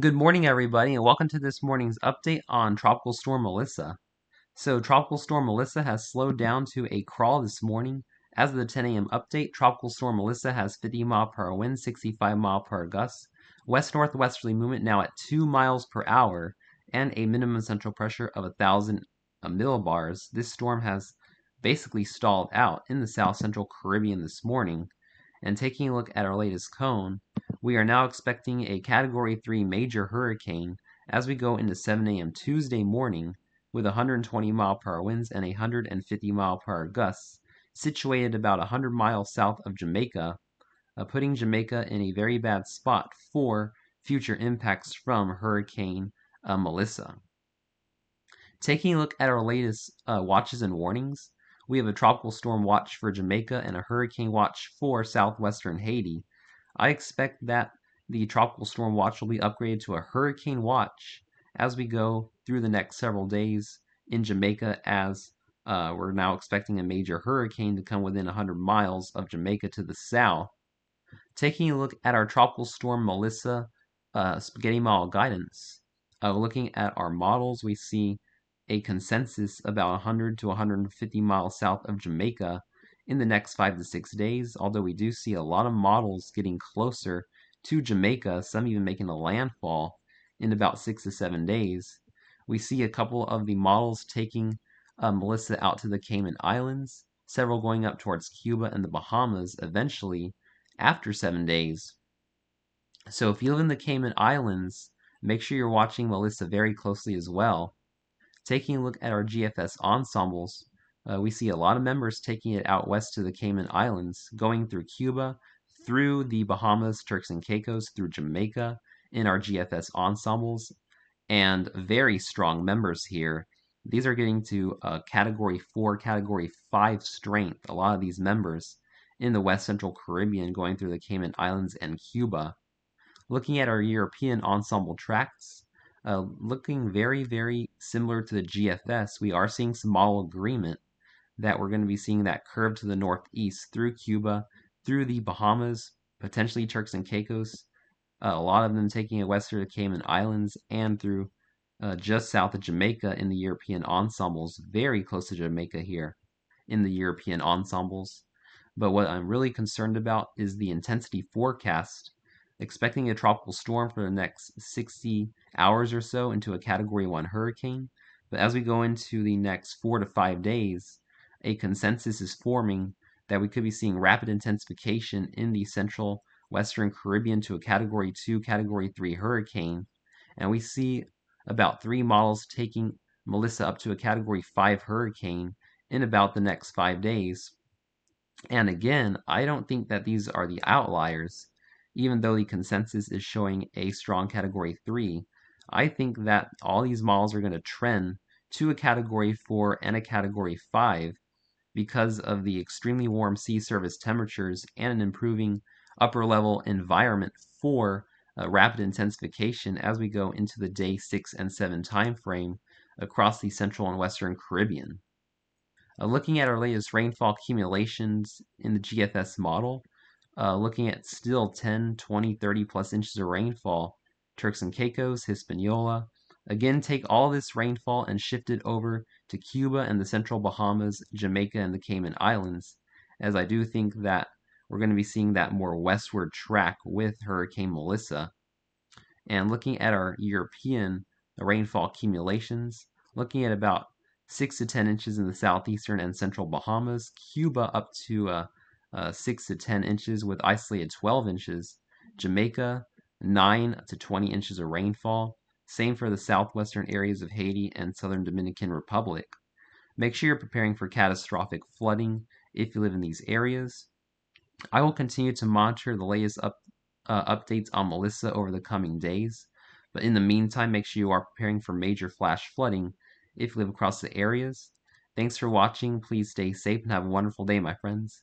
Good morning, everybody, and welcome to this morning's update on Tropical Storm Melissa. So, Tropical Storm Melissa has slowed down to a crawl this morning. As of the 10 a.m. update, Tropical Storm Melissa has 50-mile-per-hour winds, 65-mile-per-hour gusts, west-northwesterly movement now at 2 miles per hour, and a minimum central pressure of 1,000 millibars. This storm has basically stalled out in the South Central Caribbean this morning. And taking a look at our latest cone, we are now expecting a Category 3 major hurricane as we go into 7 a.m. Tuesday morning with 120-mile-per-hour winds and 150-mile-per-hour gusts, situated about 100 miles south of Jamaica, putting Jamaica in a very bad spot for future impacts from Hurricane Melissa. Taking a look at our latest watches and warnings, we have a tropical storm watch for Jamaica and a hurricane watch for southwestern Haiti. I expect that the tropical storm watch will be upgraded to a hurricane watch as we go through the next several days in Jamaica, as we're now expecting a major hurricane to come within 100 miles of Jamaica to the south. Taking a look at our tropical storm Melissa spaghetti model guidance, looking at our models, we see a consensus about 100 to 150 miles south of Jamaica in the next 5 to 6 days, although we do see a lot of models getting closer to Jamaica, some even making a landfall in about 6 to 7 days. We see a couple of the models taking Melissa out to the Cayman Islands, several going up towards Cuba and the Bahamas eventually after 7 days. So if you live in the Cayman Islands, make sure you're watching Melissa very closely as well. Taking a look at our GFS ensembles, we see a lot of members taking it out west to the Cayman Islands, going through Cuba, through the Bahamas, Turks and Caicos, through Jamaica in our GFS ensembles, and very strong members here. These are getting to Category 4, Category 5 strength, a lot of these members in the West Central Caribbean going through the Cayman Islands and Cuba. Looking at our European ensemble tracks, looking very, very similar to the GFS, we are seeing some model agreement that we're going to be seeing that curve to the northeast through Cuba, through the Bahamas, potentially Turks and Caicos, a lot of them taking it west through the Cayman Islands, and through just south of Jamaica in the European ensembles, very close to Jamaica here in the European ensembles. But what I'm really concerned about is the intensity forecast, expecting a tropical storm for the next 60 hours or so into a Category 1 hurricane. But as we go into the next 4 to 5 days, a consensus is forming that we could be seeing rapid intensification in the central western Caribbean to a Category 2, Category 3 hurricane. And we see about 3 models taking Melissa up to a Category 5 hurricane in about the next 5 days. And again, I don't think that these are the outliers. Even though the consensus is showing a strong Category 3, I think that all these models are going to trend to a Category 4 and a Category 5 because of the extremely warm sea surface temperatures and an improving upper level environment for rapid intensification as we go into the day 6 and 7 time frame across the central and western Caribbean. Looking at our latest rainfall accumulations in the GFS model, looking at still 10, 20, 30 plus inches of rainfall, Turks and Caicos, Hispaniola. Again, take all this rainfall and shift it over to Cuba and the central Bahamas, Jamaica, and the Cayman Islands, as I do think that we're going to be seeing that more westward track with Hurricane Melissa. And looking at our European rainfall accumulations, looking at about 6 to 10 inches in the southeastern and central Bahamas, Cuba up to 6 to 10 inches with isolated 12 inches, Jamaica 9 to 20 inches of rainfall, same for the southwestern areas of Haiti and southern Dominican Republic. Make sure you're preparing for catastrophic flooding if you live in these areas. I will continue to monitor the latest updates on Melissa over the coming days, but in the meantime, make sure you are preparing for major flash flooding if you live across the areas. Thanks for watching. Please stay safe and have a wonderful day, my friends.